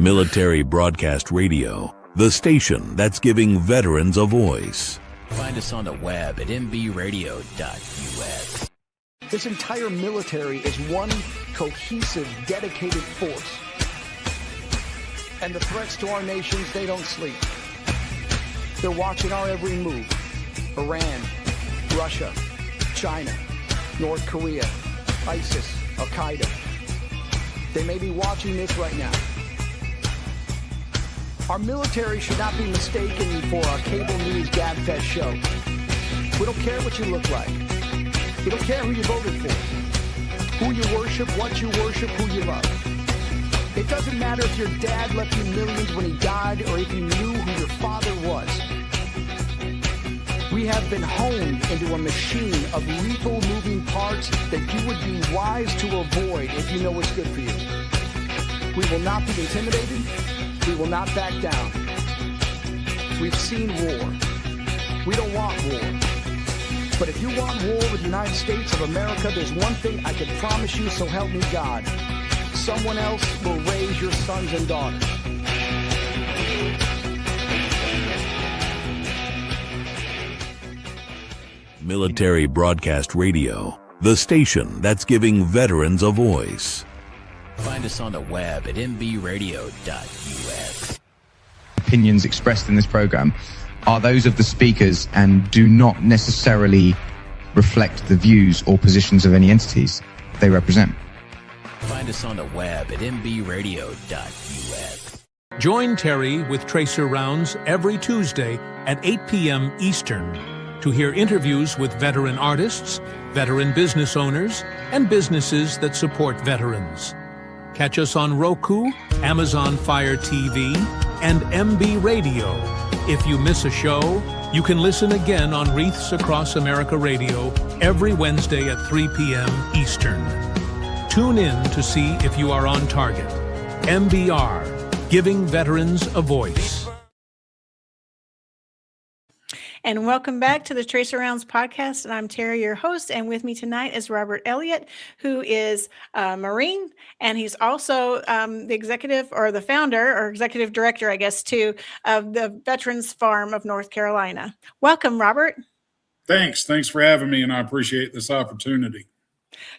Military Broadcast Radio, the station that's giving veterans a voice. Find us on the web at mbradio.us. This entire military is one cohesive, dedicated force. And the threats to our nations, they don't sleep. They're watching our every move. Iran, Russia, China, North Korea, ISIS, Al-Qaeda. They may be watching this right now. Our military should not be mistaken for a cable news gabfest show. We don't care what you look like. We don't care who you voted for, who you worship, what you worship, who you love. It doesn't matter if your dad left you millions when he died or if you knew who your father was. We have been honed into a machine of lethal moving parts that you would be wise to avoid if you know what's good for you. We will not be intimidated. We will not back down. We've seen war. We don't want war. But if you want war with the United States of America, there's one thing I can promise you, so help me God. Someone else will raise your sons and daughters. Military Broadcast Radio, the station that's giving veterans a voice. Find us on the web at mbradio.us. Opinions expressed in this program are those of the speakers and do not necessarily reflect the views or positions of any entities they represent. Find us on the web at mbradio.us. Join Terry with Tracer Rounds every Tuesday at 8 p.m. Eastern to hear interviews with veteran artists, veteran business owners, and businesses that support veterans. Catch us on Roku, Amazon Fire TV, and MB Radio. If you miss a show, you can listen again on Wreaths Across America Radio every Wednesday at 3 p.m. Eastern. Tune in to see if you are on target. MBR, giving veterans a voice. And welcome back to the Tracer Rounds podcast. And I'm Terry, your host. And with me tonight is Robert Elliott, who is a Marine. And he's also the executive or the founder or executive director, I guess, too, of the Veterans Farm of North Carolina. Welcome, Robert. Thanks for having me. And I appreciate this opportunity.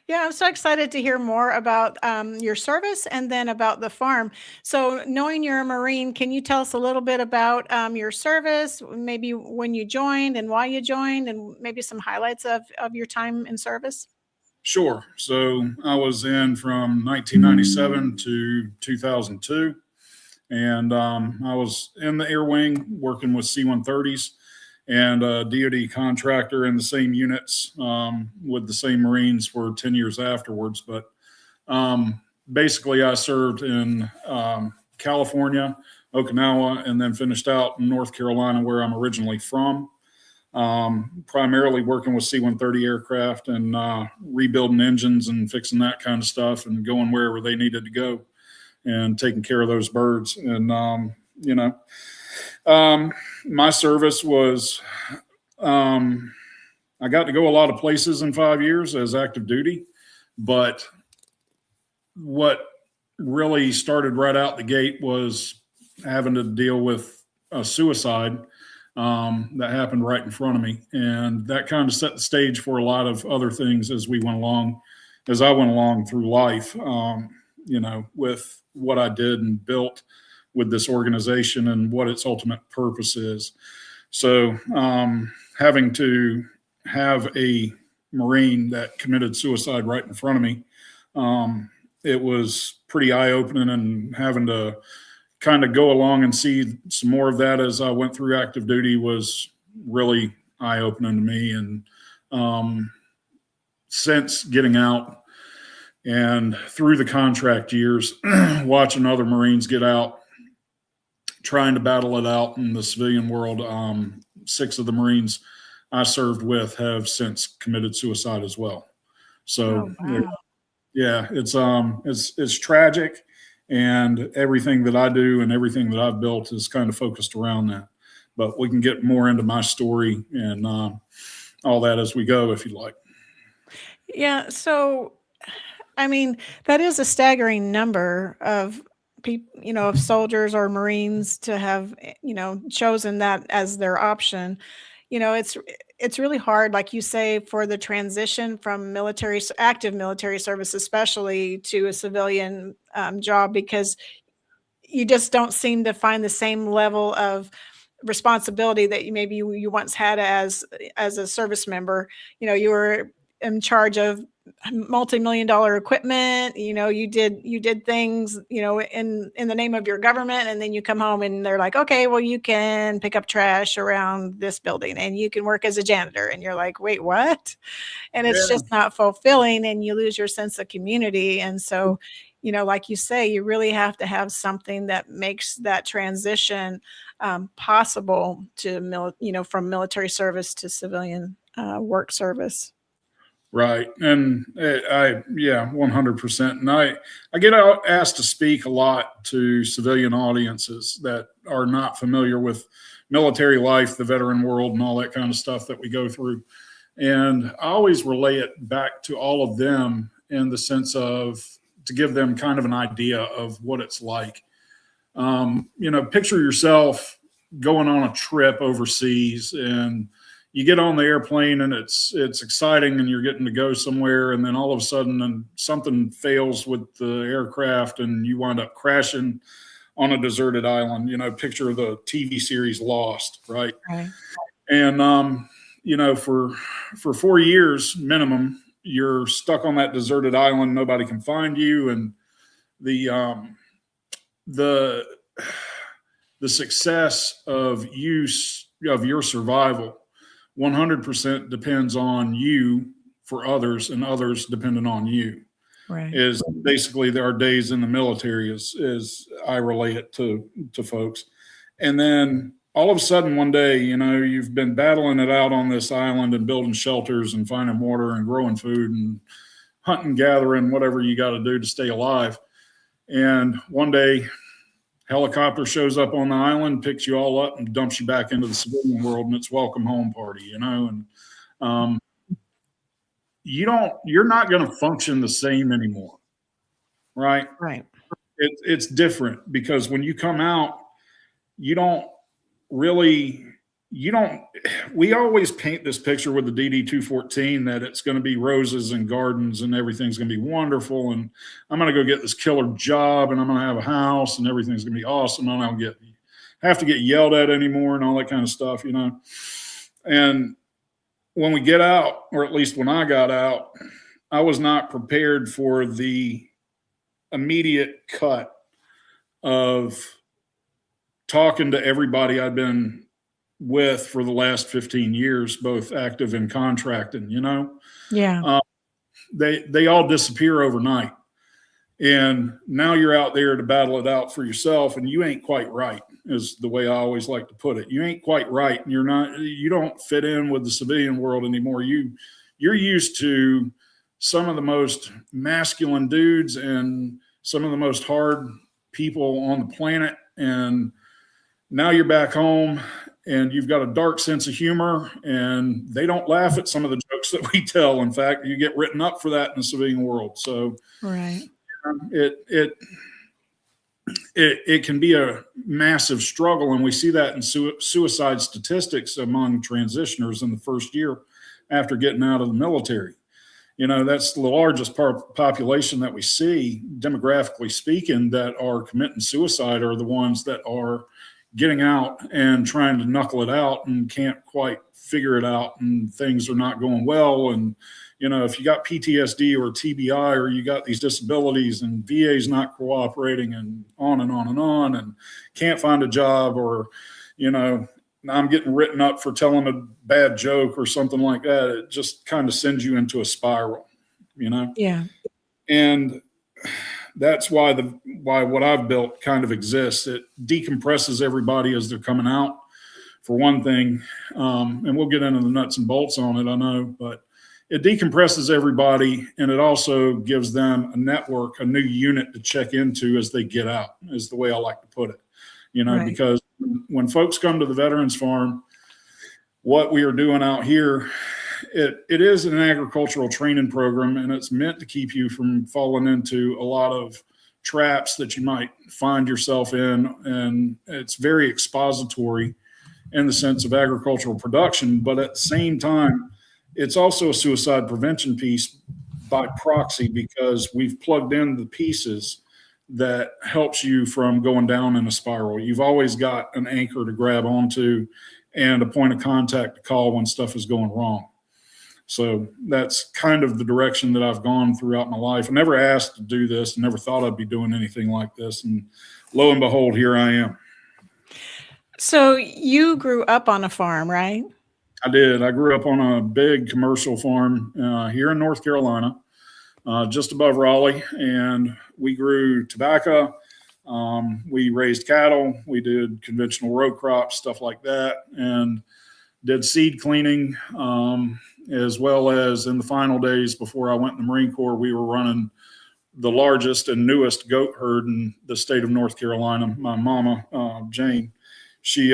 Yeah, I'm so excited to hear more about your service and then about the farm. So knowing you're a Marine, can you tell us a little bit about your service, maybe when you joined and why you joined, and maybe some highlights of your time in service? Sure. So I was in from 1997 to 2002, and I was in the Air Wing working with C-130s. And a DoD contractor in the same units with the same Marines for 10 years afterwards. But basically, I served in California, Okinawa, and then finished out in North Carolina, where I'm originally from, primarily working with C-130 aircraft and rebuilding engines and fixing that kind of stuff and going wherever they needed to go and taking care of those birds. And, my service was, I got to go a lot of places in 5 years as active duty, but what really started right out the gate was having to deal with a suicide that happened right in front of me. And that kind of set the stage for a lot of other things as I went along through life, with what I did and built with this organization and what its ultimate purpose is. So having to have a Marine that committed suicide right in front of me, it was pretty eye-opening, and having to kind of go along and see some more of that as I went through active duty was really eye-opening to me. And since getting out and through the contract years, watching other Marines get out, trying to battle it out in the civilian world. 6 of the Marines I served with have since committed suicide as well. So, it's tragic, and everything that I do and everything that I've built is kind of focused around that. But we can get more into my story and all that as we go, if you like. Yeah. So, I mean, that is a staggering number of people, of soldiers or Marines to have, chosen that as their option. It's really hard, like you say, for the transition from active military service, especially to a civilian job, because you just don't seem to find the same level of responsibility that you once had as a service member. You were in charge of multi-million dollar equipment. You did things, in the name of your government, and then you come home and they're like, okay, well, you can pick up trash around this building and you can work as a janitor, and you're like, wait, what? And it's Yeah. just not fulfilling, and you lose your sense of community. And so, like you say, you really have to have something that makes that transition possible to from military service to civilian work service. Right. And yeah, 100%. And I get asked to speak a lot to civilian audiences that are not familiar with military life, the veteran world, and all that kind of stuff that we go through. And I always relay it back to all of them in the sense of to give them kind of an idea of what it's like. Picture yourself going on a trip overseas, and you get on the airplane and it's exciting and you're getting to go somewhere, and then all of a sudden something fails with the aircraft and you wind up crashing on a deserted island. Picture the TV series Lost, right? Right. And for 4 years minimum, you're stuck on that deserted island. Nobody can find you, and the success of your survival 100% depends on you for others, and others dependent on you. Right. Is basically there are days in the military as I relate it to folks. And then all of a sudden one day, you've been battling it out on this island and building shelters and finding water and growing food and hunting, gathering, whatever you got to do to stay alive. And one day, helicopter shows up on the island, picks you all up, and dumps you back into the civilian world, and it's welcome home party, and you're not going to function the same anymore, right? Right. It's different because when you come out, we always paint this picture with the DD-214 that it's going to be roses and gardens and everything's going to be wonderful, and I'm going to go get this killer job and I'm going to have a house and everything's going to be awesome. I don't have to get yelled at anymore and all that kind of stuff, And when we get out, or at least when I got out, I was not prepared for the immediate cut of talking to everybody I'd been with for the last 15 years, both active and contracting, Yeah. They all disappear overnight. And now you're out there to battle it out for yourself, and you ain't quite right, is the way I always like to put it. You ain't quite right, and you don't fit in with the civilian world anymore. You're used to some of the most masculine dudes and some of the most hard people on the planet, and now you're back home and you've got a dark sense of humor, and they don't laugh at some of the jokes that we tell. In fact, you get written up for that in the civilian world. So right. It can be a massive struggle, and we see that in suicide statistics among transitioners in the first year after getting out of the military. That's the largest population that we see, demographically speaking, that are committing suicide are the ones that are getting out and trying to knuckle it out and can't quite figure it out, and things are not going well. And, if you got PTSD or TBI, or you got these disabilities and VA's not cooperating, and on and on and on, and can't find a job, or, I'm getting written up for telling a bad joke or something like that, it just kind of sends you into a spiral, Yeah. And that's why what I've built kind of exists. It decompresses everybody as they're coming out, for one thing. And we'll get into the nuts and bolts on it, I know, but it decompresses everybody, and it also gives them a network, a new unit to check into as they get out, is the way I like to put it. Right. Because when folks come to the Veterans Farm, what we are doing out here, it is an agricultural training program, and it's meant to keep you from falling into a lot of traps that you might find yourself in. And it's very expository in the sense of agricultural production, but at the same time, it's also a suicide prevention piece by proxy, because we've plugged in the pieces that helps you from going down in a spiral. You've always got an anchor to grab onto and a point of contact to call when stuff is going wrong. So that's kind of the direction that I've gone throughout my life. I never asked to do this, never thought I'd be doing anything like this. And lo and behold, here I am. So you grew up on a farm, right? I did. I grew up on a big commercial farm here in North Carolina, just above Raleigh. And we grew tobacco. We raised cattle. We did conventional row crops, stuff like that, and did seed cleaning. As well as in the final days before I went in the Marine Corps, we were running the largest and newest goat herd in the state of North Carolina. My mama, Jane, she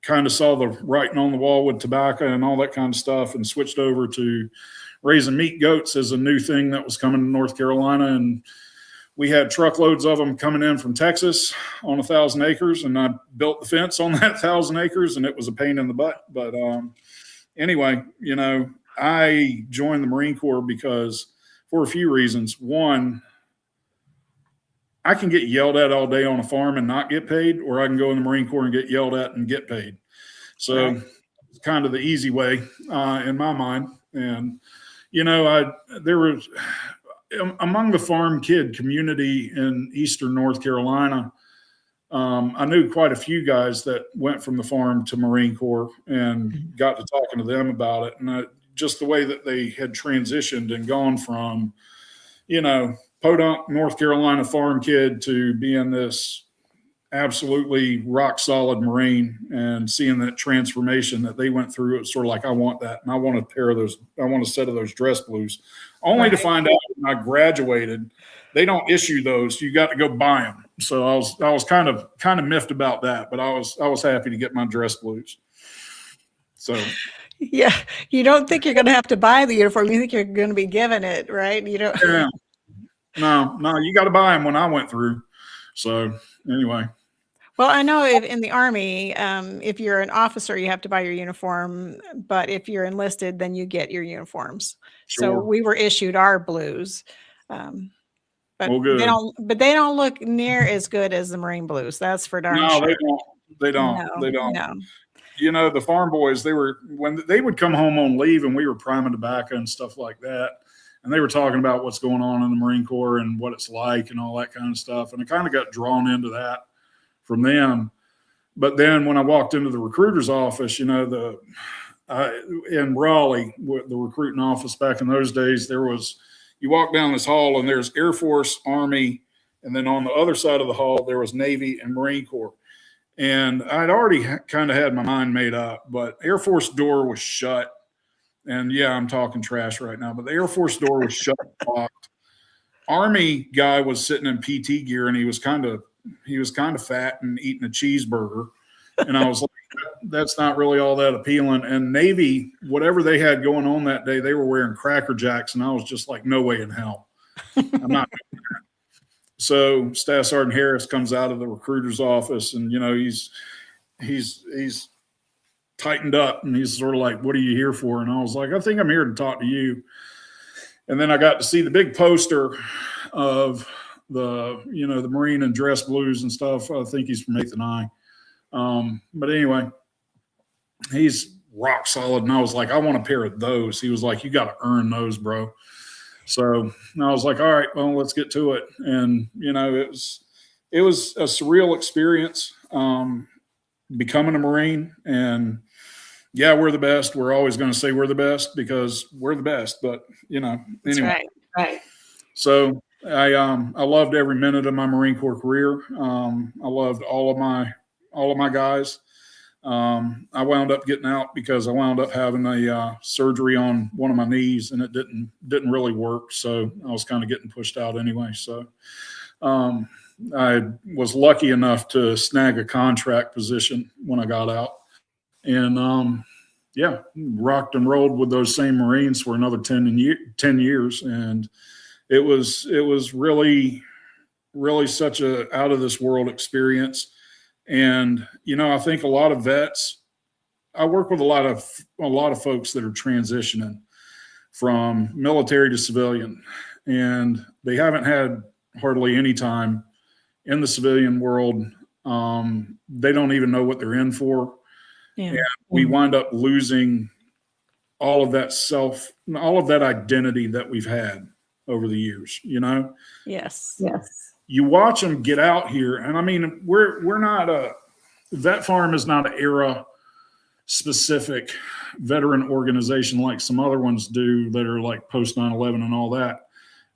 kind of saw the writing on the wall with tobacco and all that kind of stuff, and switched over to raising meat goats as a new thing that was coming to North Carolina. And we had truckloads of them coming in from Texas on 1,000 acres, and I built the fence on that 1,000 acres, and it was a pain in the butt. But anyway, I joined the Marine Corps because for a few reasons. One, I can get yelled at all day on a farm and not get paid, or I can go in the Marine Corps and get yelled at and get paid. So it's kind of the easy way in my mind. And, there was among the farm kid community in Eastern North Carolina, I knew quite a few guys that went from the farm to Marine Corps and got to talking to them about it. And just the way that they had transitioned and gone from, podunk North Carolina farm kid to being this absolutely rock solid Marine, and seeing that transformation that they went through. It was sort of like, I want that. And I want a pair of those. I want a set of those dress blues, only to find out when I graduated, they don't issue those. You got to go buy them. So I was kind of miffed about that, but I was happy to get my dress blues. So yeah, you don't think you're going to have to buy the uniform. You think you're going to be given it, right? You don't. Yeah. No, you got to buy them when I went through. So anyway. Well, I know in the Army, if you're an officer, you have to buy your uniform, but if you're enlisted, then you get your uniforms. Sure. So we were issued our blues, but good. they don't look near as good as the Marine blues. That's for darn sure. No, they don't. No, they don't. No. The farm boys, when they would come home on leave, and we were priming tobacco and stuff like that, and they were talking about what's going on in the Marine Corps and what it's like and all that kind of stuff. And I kind of got drawn into that from them. But then when I walked into the recruiter's office, in Raleigh, the recruiting office back in those days, you walk down this hall and there's Air Force, Army, and then on the other side of the hall, there was Navy and Marine Corps. And I'd already kind of had my mind made up, but Air Force door was shut. And yeah, I'm talking trash right now, but the Air Force door was shut and locked. Army guy was sitting in PT gear, and he was kind of fat and eating a cheeseburger. And I was like, that's not really all that appealing. And Navy, whatever they had going on that day, they were wearing Cracker Jacks. And I was just like, no way in hell. I'm not doing that. So Staff Sergeant Harris comes out of the recruiter's office, and, he's tightened up, and he's sort of like, what are you here for? And I was like, I think I'm here to talk to you. And then I got to see the big poster of the Marine and dress blues and stuff. I think he's from 8th and I. But anyway, he's rock solid. And I was like, I want a pair of those. He was like, you got to earn those, bro. So I was like, all right, well, let's get to it. And, it was a surreal experience, becoming a Marine. And yeah, we're the best. We're always going to say we're the best because we're the best, but anyway. That's right. So I loved every minute of my Marine Corps career. I loved all of my guys. I wound up getting out because I wound up having a surgery on one of my knees, and it didn't really work. So I was kind of getting pushed out anyway. So I was lucky enough to snag a contract position when I got out, and rocked and rolled with those same Marines for another 10 years. And it was really really such a out of this world experience. And, I think a lot of vets, I work with a lot of folks that are transitioning from military to civilian, and they haven't had hardly any time in the civilian world. They don't even know what they're in for. Yeah. And we wind up losing all of that identity that we've had over the years, Yes. You watch them get out here. And I mean, we're not Vet Farm is not an era specific veteran organization like some other ones do that are like post 9/11 and all that,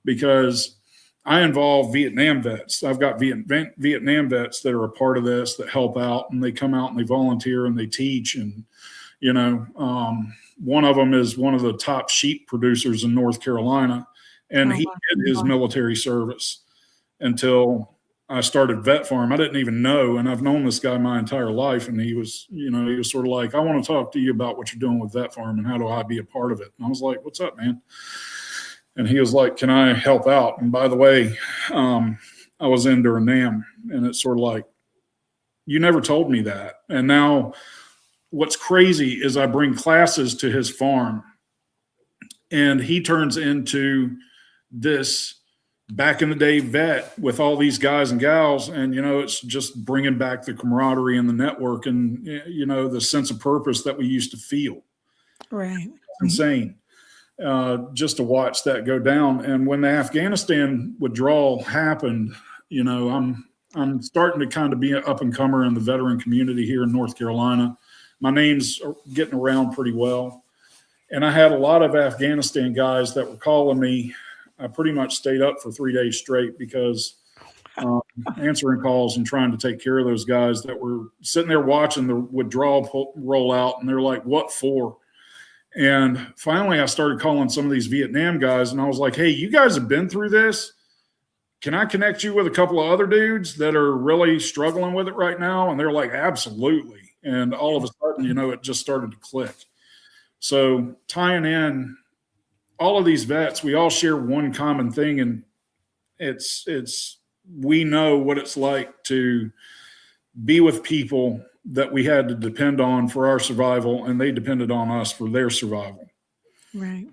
because I involve Vietnam vets. I've got Vietnam vets that are a part of this, that help out, and they come out and they volunteer and they teach. And, one of them is one of the top sheep producers in North Carolina, and he did his military service until I started Vet Farm. I didn't even know, and I've known this guy my entire life, and he was sort of like, I want to talk to you about what you're doing with Vet Farm and how do I be a part of it. And I was like, what's up, man? And he was like, can I help out? And by the way, I was in during NAM, and it's sort of like, you never told me that. And now what's crazy is I bring classes to his farm, and he turns into this back in the day vet with all these guys and gals. And, it's just bringing back the camaraderie and the network and, the sense of purpose that we used to feel. Right. It's insane. Just to watch that go down. And when the Afghanistan withdrawal happened, I'm starting to kind of be an up and comer in the veteran community here in North Carolina. My name's getting around pretty well. And I had a lot of Afghanistan guys that were calling me. I pretty much stayed up for 3 days straight because answering calls and trying to take care of those guys that were sitting there watching the withdrawal roll out. And they're like, what for? And finally, I started calling some of these Vietnam guys, and I was like, hey, you guys have been through this. Can I connect you with a couple of other dudes that are really struggling with it right now? And they're like, absolutely. And all of a sudden, it just started to click. So tying in all of these vets, we all share one common thing, and we know what it's like to be with people that we had to depend on for our survival, and they depended on us for their survival. Right.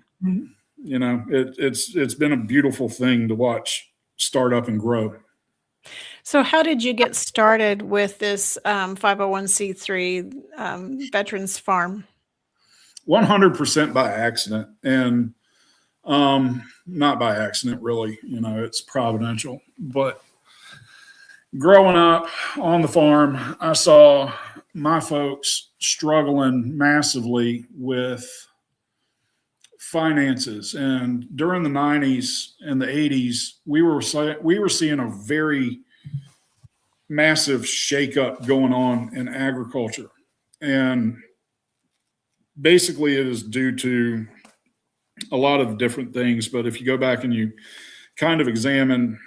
It's been a beautiful thing to watch start up and grow. So how did you get started with this 501c3 Veterans Farm? 100% by accident, and not by accident, really. It's providential. But growing up on the farm, I saw my folks struggling massively with finances. And during the 90s and the 80s, we were seeing a very massive shakeup going on in agriculture. And basically it is due to a lot of different things. But if you go back and you kind of examine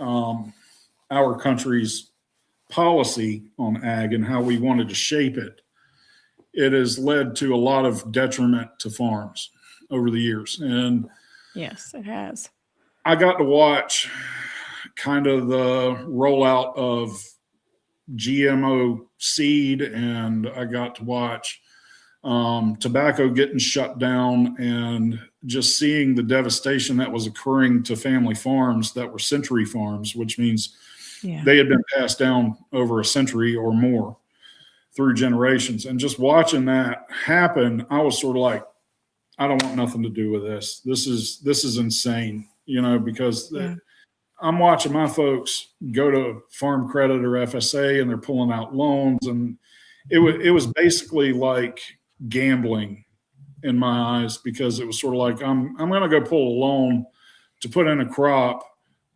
our country's policy on ag and how we wanted to shape it, it has led to a lot of detriment to farms over the years. And yes, it has. I got to watch kind of the rollout of GMO seed, and I got to watch tobacco getting shut down, and just seeing the devastation that was occurring to family farms that were century farms, which means they had been passed down over a century or more through generations. And just watching that happen, I was sort of like, I don't want nothing to do with this. This is insane, because I'm watching my folks go to Farm Credit or FSA, and they're pulling out loans, and it was basically like gambling in my eyes, because it was sort of like, I'm going to go pull a loan to put in a crop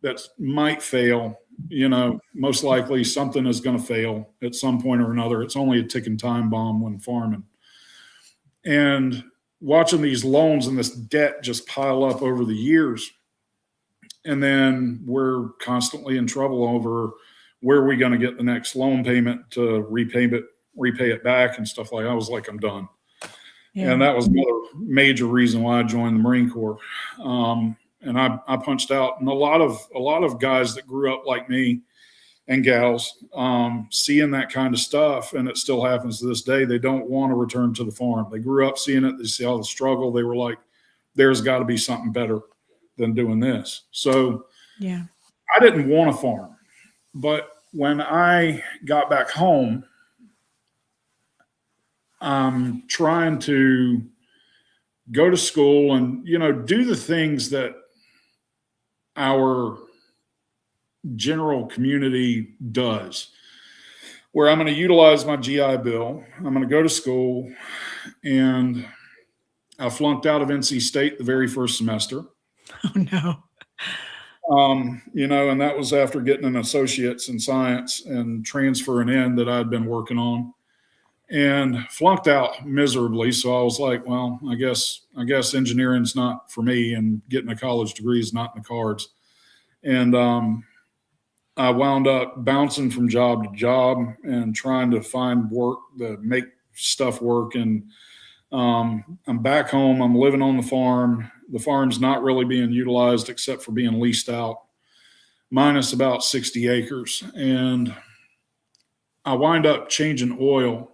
that might fail. Most likely something is going to fail at some point or another. It's only a ticking time bomb when farming. And watching these loans and this debt just pile up over the years. And then we're constantly in trouble over where are we going to get the next loan payment to repay it back and stuff like that. I was like, I'm done. Yeah. And that was another major reason why I joined the Marine Corps. And and I punched out. And a lot of guys that grew up like me and gals, seeing that kind of stuff, and it still happens to this day, they don't want to return to the farm. They grew up seeing it. They see all the struggle. They were like, there's got to be something better than doing this. So Yeah. I didn't want to farm. But when I got back home, I'm trying to go to school and, do the things that our general community does, where I'm going to utilize my GI Bill. I'm going to go to school, and I flunked out of NC State the very first semester. Oh, no. And that was after getting an associate's in science and transferring in that I'd been working on, and flunked out miserably. So I was like, well, I guess engineering's not for me, and getting a college degree is not in the cards. And I wound up bouncing from job to job and trying to find work to make stuff work. And I'm back home. I'm living on the farm. The farm's not really being utilized except for being leased out, minus about 60 acres. And I wind up changing oil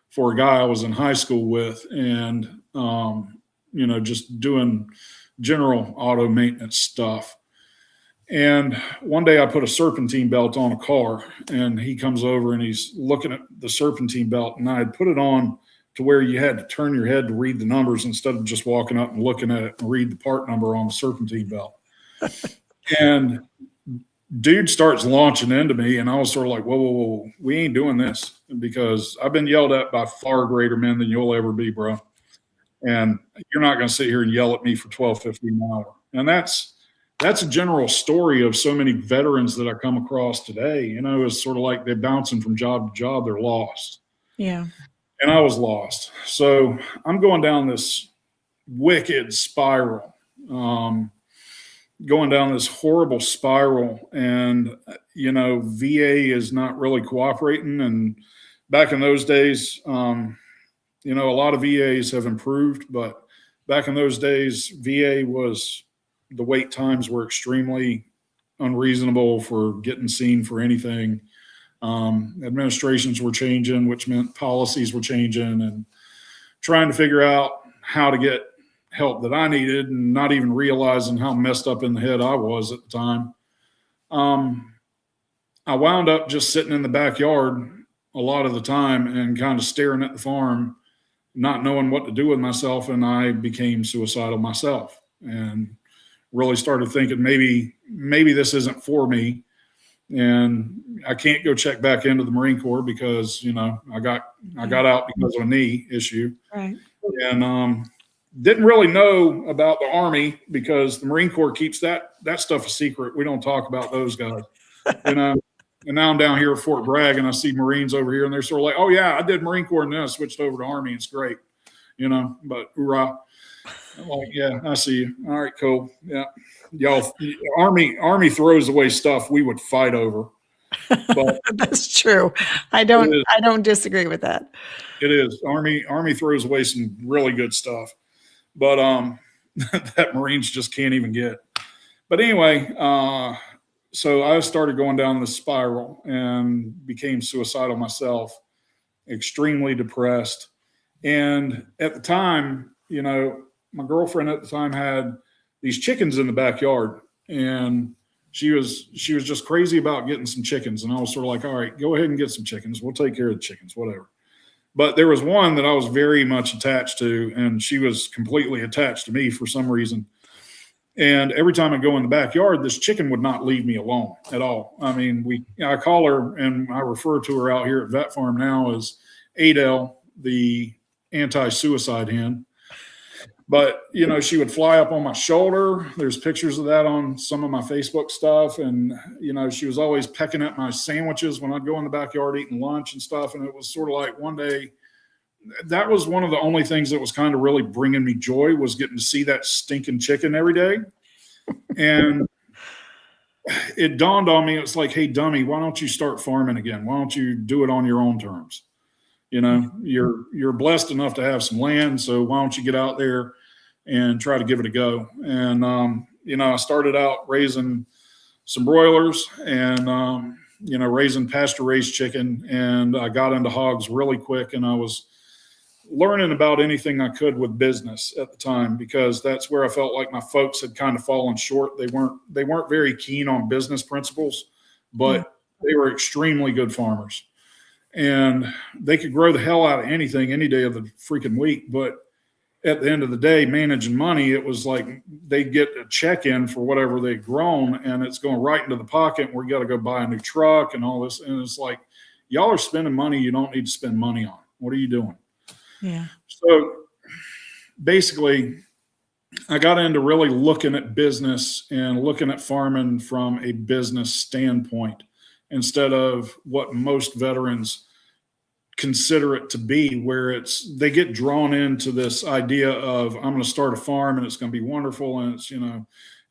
for a guy I was in high school with, and, just doing general auto maintenance stuff. And one day I put a serpentine belt on a car, and he comes over and he's looking at the serpentine belt, and I had put it on to where you had to turn your head to read the numbers instead of just walking up and looking at it and read the part number on the serpentine belt. And dude starts launching into me, and I was sort of like, whoa, we ain't doing this, because I've been yelled at by far greater men than you'll ever be, bro. And you're not going to sit here and yell at me for $12.50 an hour. And that's a general story of so many veterans that I come across today. It's sort of like they're bouncing from job to job. They're lost. Yeah. And I was lost. So I'm going down this wicked spiral, going down this horrible spiral. And, VA is not really cooperating. And back in those days, a lot of VAs have improved. But back in those days, VA was – the wait times were extremely unreasonable for getting seen for anything. Administrations were changing, which meant policies were changing, and trying to figure out how to get help that I needed, and not even realizing how messed up in the head I was at the time. I wound up just sitting in the backyard a lot of the time and kind of staring at the farm, not knowing what to do with myself. And I became suicidal myself, and really started thinking maybe this isn't for me, and I can't go check back into the Marine Corps because I got out because of a knee issue, Right. And didn't really know about the Army because the Marine Corps keeps that stuff a secret. We don't talk about those guys, And now I'm down here at Fort Bragg, and I see Marines over here, and they're sort of like, oh yeah, I did Marine Corps, and then I switched over to Army. It's great, but hoorah. I'm like, yeah, I see you. All right, cool. Yeah. Y'all, Army throws away stuff we would fight over. But That's true. I don't disagree with that. It is. Army throws away some really good stuff. But that Marines just can't even get. But anyway, so I started going down this spiral and became suicidal myself, extremely depressed. And at the time, my girlfriend at the time had these chickens in the backyard, and she was just crazy about getting some chickens. And I was sort of like, all right, go ahead and get some chickens. We'll take care of the chickens, whatever. But there was one that I was very much attached to, and she was completely attached to me for some reason. And every time I go in the backyard, this chicken would not leave me alone at all. I mean, I call her, and I refer to her out here at Vet Farm now as Adele, the anti-suicide hen. But, she would fly up on my shoulder. There's pictures of that on some of my Facebook stuff. And, she was always pecking at my sandwiches when I'd go in the backyard eating lunch and stuff. And it was sort of like one day, that was one of the only things that was kind of really bringing me joy, was getting to see that stinking chicken every day. And it dawned on me, it was like, hey, dummy, why don't you start farming again? Why don't you do it on your own terms? You're blessed enough to have some land, so why don't you get out there and try to give it a go? And I started out raising some broilers and, raising pasture raised chicken, and I got into hogs really quick, and I was learning about anything I could with business at the time, because that's where I felt like my folks had kind of fallen short. They weren't very keen on business principles, but they were extremely good farmers, and they could grow the hell out of anything any day of the freaking week. But at the end of the day, managing money, it was like they'd get a check in for whatever they'd grown, and it's going right into the pocket. And we got to go buy a new truck and all this. And it's like, y'all are spending money you don't need to spend money on. What are you doing? Yeah. So basically, I got into really looking at business and looking at farming from a business standpoint instead of what most veterans consider it to be, where they get drawn into this idea of, I'm going to start a farm and it's going to be wonderful, and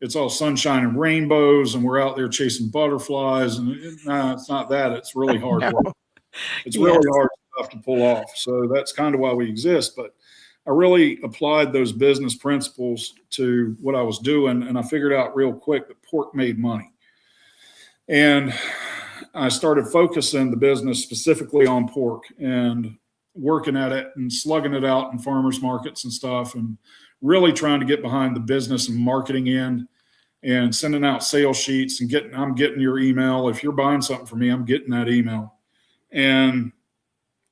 it's all sunshine and rainbows and we're out there chasing butterflies, and it's not that. It's really hard work. It's really hard stuff to pull off. So that's kind of why we exist. But I really applied those business principles to what I was doing, and I figured out real quick that pork made money. And I started focusing the business specifically on pork and working at it and slugging it out in farmers markets and stuff, and really trying to get behind the business and marketing end and sending out sales sheets and I'm getting your email. If you're buying something from me, I'm getting that email. And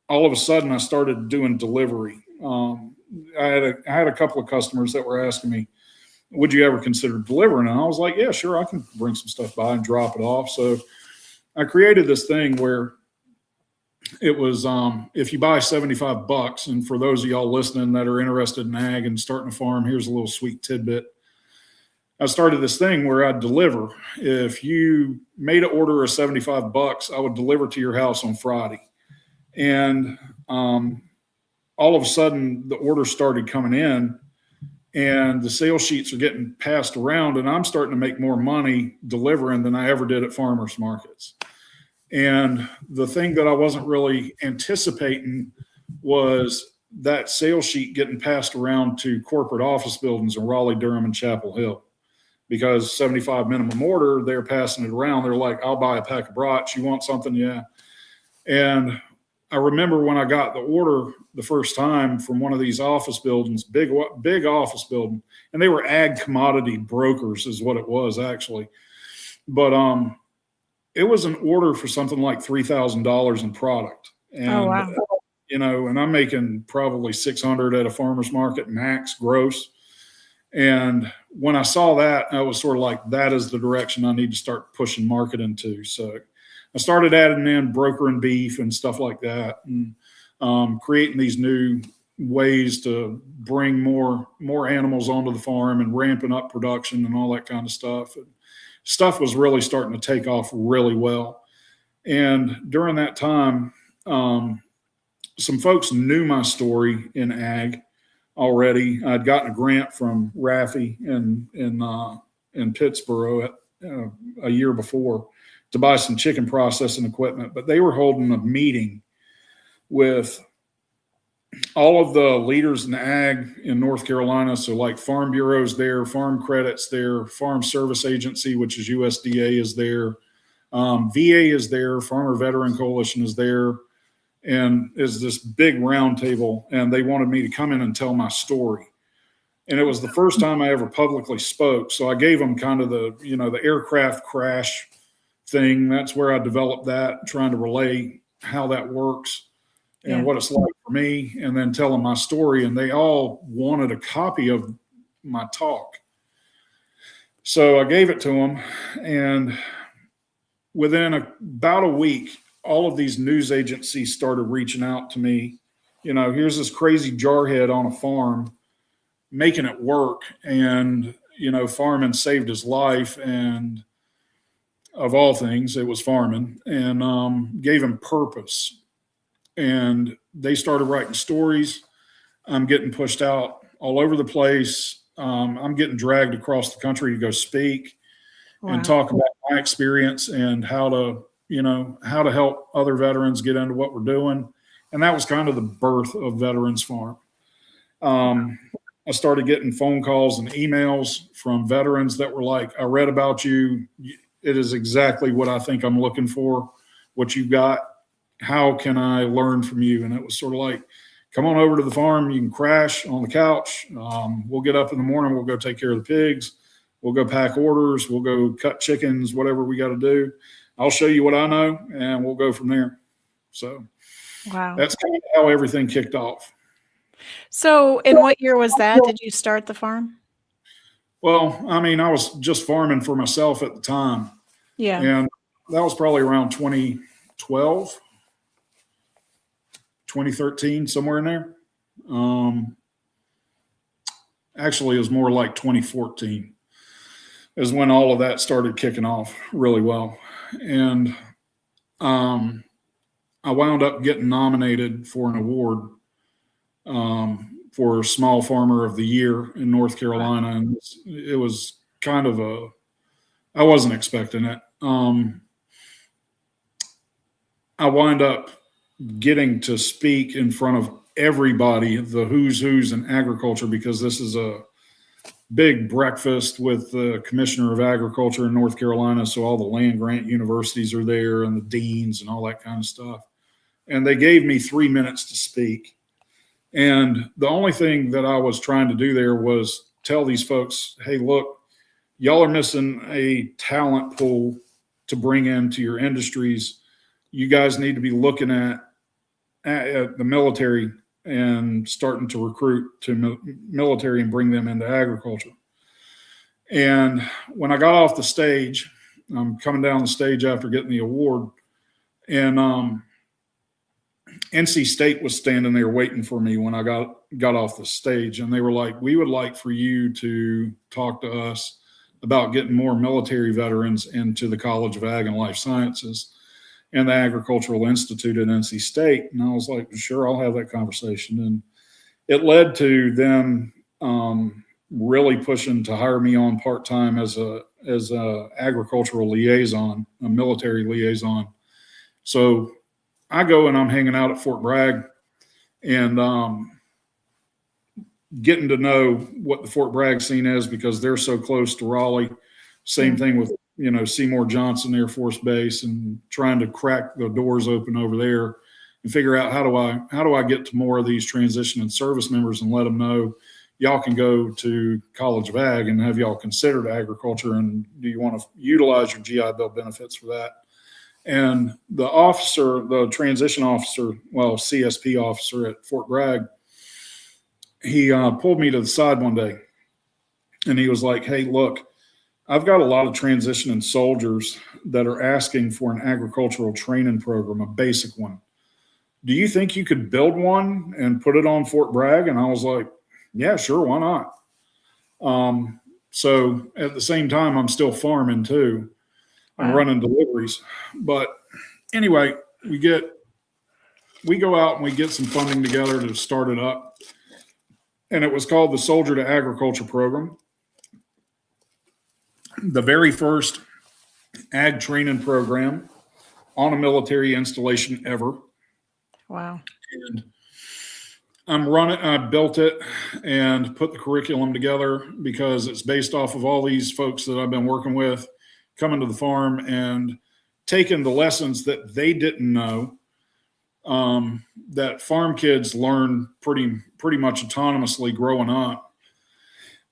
all of a sudden I started doing delivery. I had a couple of customers that were asking me, would you ever consider delivering? And I was like, yeah, sure. I can bring some stuff by and drop it off. So I created this thing where it was, if you buy $75, and for those of y'all listening that are interested in ag and starting a farm, here's a little sweet tidbit. I started this thing where I'd deliver. If you made an order of $75, I would deliver to your house on Friday. And all of a sudden the orders started coming in, and the sales sheets are getting passed around, and I'm starting to make more money delivering than I ever did at farmers markets. And the thing that I wasn't really anticipating was that sales sheet getting passed around to corporate office buildings in Raleigh, Durham, and Chapel Hill, because 75 minimum order, they're passing it around. They're like, I'll buy a pack of brats. You want something? Yeah. And I remember when I got the order the first time from one of these office buildings, big office building, and they were ag commodity brokers is what it was actually. But it was an order for something like $3,000 in product. And, oh, wow. And I'm making probably 600 at a farmer's market max gross. And when I saw that, I was sort of like, that is the direction I need to start pushing market into. So I started adding in brokering beef and stuff like that, and creating these new ways to bring more animals onto the farm and ramping up production and all that kind of stuff. And stuff was really starting to take off really well. And during that time, some folks knew my story in ag already. I'd gotten a grant from Raffy in Pittsburgh a year before to buy some chicken processing equipment, but they were holding a meeting with all of the leaders in ag in North Carolina. So like Farm Bureau's there, Farm Credit's there, Farm Service Agency, which is USDA, is there. VA is there, Farmer Veteran Coalition is there, and is this big round table, and they wanted me to come in and tell my story. And it was the first time I ever publicly spoke. So I gave them kind of the aircraft crash thing. That's where I developed that, trying to relay how that works and what it's like for me, and then tell them my story. And they all wanted a copy of my talk. So I gave it to them, and within about a week, all of these news agencies started reaching out to me. Here's this crazy jarhead on a farm making it work, and farming saved his life, and of all things, it was farming, and gave him purpose. And they started writing stories. I'm getting pushed out all over the place. I'm getting dragged across the country to go speak and talk about my experience and how to help other veterans get into what we're doing. And that was kind of the birth of Veterans Farm. I started getting phone calls and emails from veterans that were like, I read about you. It is exactly what I think I'm looking for, what you've got. How can I learn from you? And it was sort of like, come on over to the farm. You can crash on the couch. We'll get up in the morning. We'll go take care of the pigs. We'll go pack orders. We'll go cut chickens, whatever we got to do. I'll show you what I know, and we'll go from there. So Wow. that's kind of how everything kicked off. So in what year was that? Did you start the farm? Well, I mean, I was just farming for myself at the time. Yeah. And that was probably around 2012, 2013, somewhere in there. Actually, it was more like 2014 is when all of that started kicking off really well. And I wound up getting nominated for an award for Small Farmer of the Year in North Carolina. And it was kind of I wasn't expecting it. I wind up getting to speak in front of everybody, the who's in agriculture, because this is a big breakfast with the Commissioner of Agriculture in North Carolina. So all the land grant universities are there and the deans and all that kind of stuff. And they gave me 3 minutes to speak. And the only thing that I was trying to do there was tell these folks, hey, look, y'all are missing a talent pool to bring into your industries. You guys need to be looking at the military and starting to recruit to military and bring them into agriculture. And when I got off the stage, I'm coming down the stage after getting the award, and NC State was standing there waiting for me when I got off the stage. And they were like, we would like for you to talk to us about getting more military veterans into the College of Ag and Life Sciences and the Agricultural Institute at NC State. And I was like, sure, I'll have that conversation. And it led to them really pushing to hire me on part-time as a agricultural liaison, a military liaison. So I go and I'm hanging out at Fort Bragg and getting to know what the Fort Bragg scene is because they're so close to Raleigh. Same thing with, Seymour Johnson Air Force Base, and trying to crack the doors open over there and figure out how do I get to more of these transition and service members and let them know y'all can go to College of Ag, and have y'all considered agriculture, and do you want to utilize your GI Bill benefits for that? And the transition officer, CSP officer at Fort Bragg, he pulled me to the side one day and he was like, hey, look, I've got a lot of transitioning soldiers that are asking for an agricultural training program, a basic one. Do you think you could build one and put it on Fort Bragg? And I was like, yeah, sure. Why not? So at the same time, I'm still farming too. I'm running deliveries. But anyway, we go out and we get some funding together to start it up. And it was called the Soldier to Agriculture Program. The very first ag training program on a military installation ever. Wow. And I built it and put the curriculum together because it's based off of all these folks that I've been working with coming to the farm and taking the lessons that they didn't know, that farm kids learn pretty much autonomously growing up,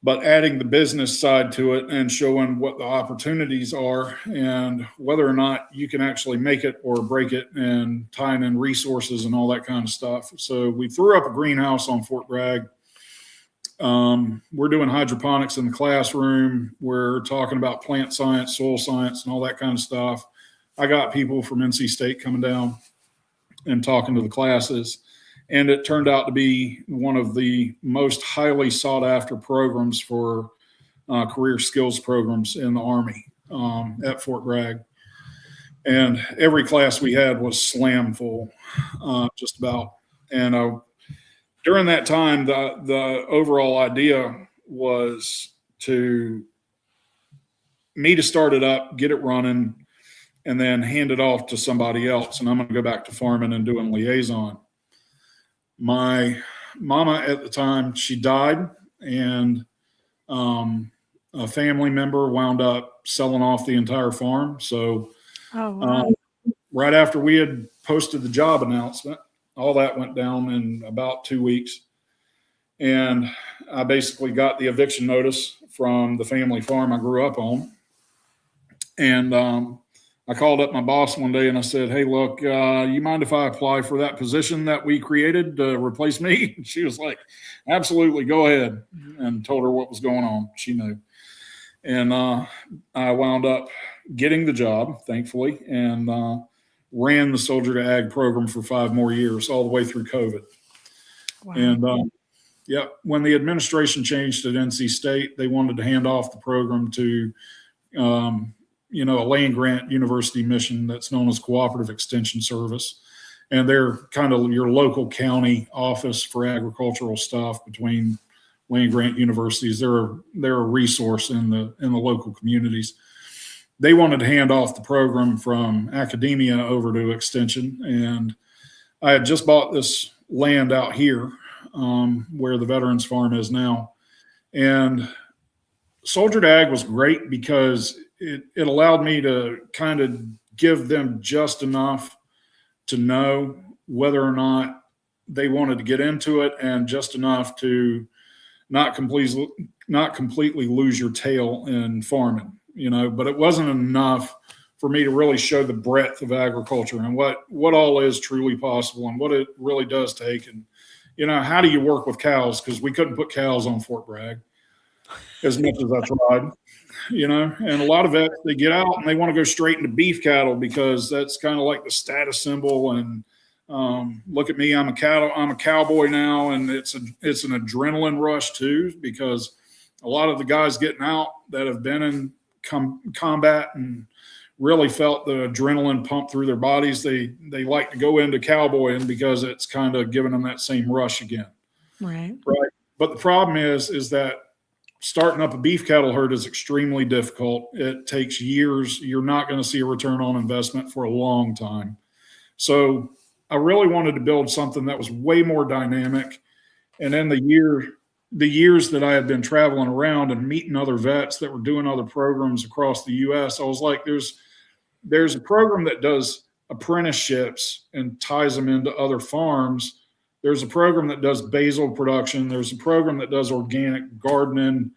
but adding the business side to it and showing what the opportunities are and whether or not you can actually make it or break it, and tying in resources and all that kind of stuff. So we threw up a greenhouse on Fort Bragg. We're doing hydroponics in the classroom. We're talking about plant science, soil science, and all that kind of stuff. I got people from NC State coming down and talking to the classes. And it turned out to be one of the most highly sought after programs for career skills programs in the Army at Fort Bragg. And every class we had was slam full, just about. And during that time, the overall idea was to start it up, get it running, and then hand it off to somebody else. And I'm going to go back to farming and doing liaison. My mama at the time, she died, and a family member wound up selling off the entire farm. So right after we had posted the job announcement, all that went down in about 2 weeks. And I basically got the eviction notice from the family farm I grew up on. And I called up my boss one day and I said, "Hey, look, you mind if I apply for that position that we created to replace me?" And she was like, "Absolutely, go ahead." And told her what was going on. She knew. And I wound up getting the job, thankfully, and ran the Soldier to Ag program for 5 more years, all the way through COVID. Wow. And when the administration changed at NC State, they wanted to hand off the program to a land-grant university mission that's known as Cooperative Extension Service. And they're kind of your local county office for agricultural stuff between land-grant universities. They're a resource in the local communities. They wanted to hand off the program from academia over to extension. And I had just bought this land out here where the Veterans Farm is now. And Soldier to Ag was great because it allowed me to kind of give them just enough to know whether or not they wanted to get into it, and just enough to not completely lose your tail in farming, but it wasn't enough for me to really show the breadth of agriculture and what all is truly possible and what it really does take. And, how do you work with cows? Because we couldn't put cows on Fort Bragg as much as I tried. And a lot of vets, they get out and they want to go straight into beef cattle because that's kind of like the status symbol. And look at me, I'm a cowboy now, and it's an adrenaline rush too, because a lot of the guys getting out that have been in combat and really felt the adrenaline pump through their bodies, they like to go into cowboying because it's kind of giving them that same rush again. Right. But the problem is that starting up a beef cattle herd is extremely difficult. It takes years. You're not going to see a return on investment for a long time. So I really wanted to build something that was way more dynamic. And then the years that I had been traveling around and meeting other vets that were doing other programs across the U.S., I was like, there's a program that does apprenticeships and ties them into other farms. There's a program that does basil production. There's a program that does organic gardening.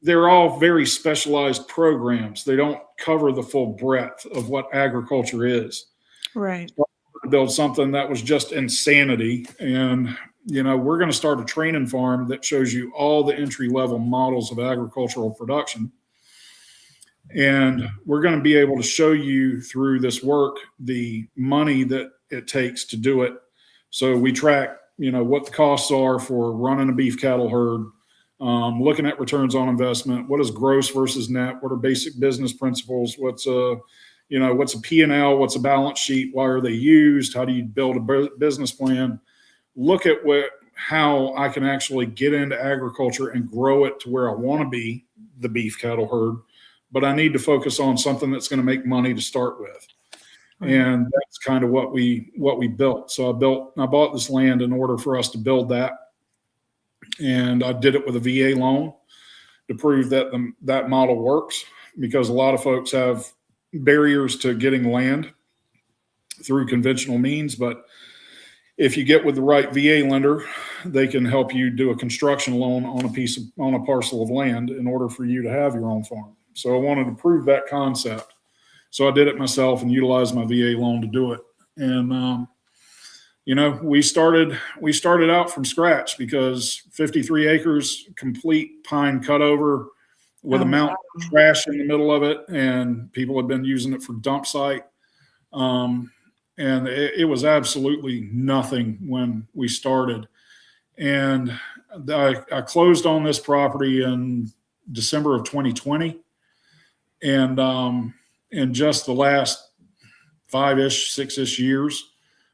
They're all very specialized programs. They don't cover the full breadth of what agriculture is. Right. So I wanted to build something that was just insanity. And, we're going to start a training farm that shows you all the entry-level models of agricultural production. And we're going to be able to show you through this work the money that it takes to do it. So we track, what the costs are for running a beef cattle herd, looking at returns on investment. What is gross versus net? What are basic business principles? What's a P&L? What's a balance sheet? Why are they used? How do you build a business plan? Look at how I can actually get into agriculture and grow it to where I want to be, the beef cattle herd, but I need to focus on something that's going to make money to start with. And that's kind of what we built. So I bought this land in order for us to build that. And I did it with a VA loan to prove that that model works, because a lot of folks have barriers to getting land through conventional means. But if you get with the right VA lender, they can help you do a construction loan on a parcel of land in order for you to have your own farm. So I wanted to prove that concept. So I did it myself and utilized my VA loan to do it. And, we started out from scratch, because 53 acres, complete pine cutover with a mountain of trash in the middle of it. And people had been using it for dump site. And it was absolutely nothing when we started. And I closed on this property in December of 2020. And in just the last 5-ish, 6-ish years,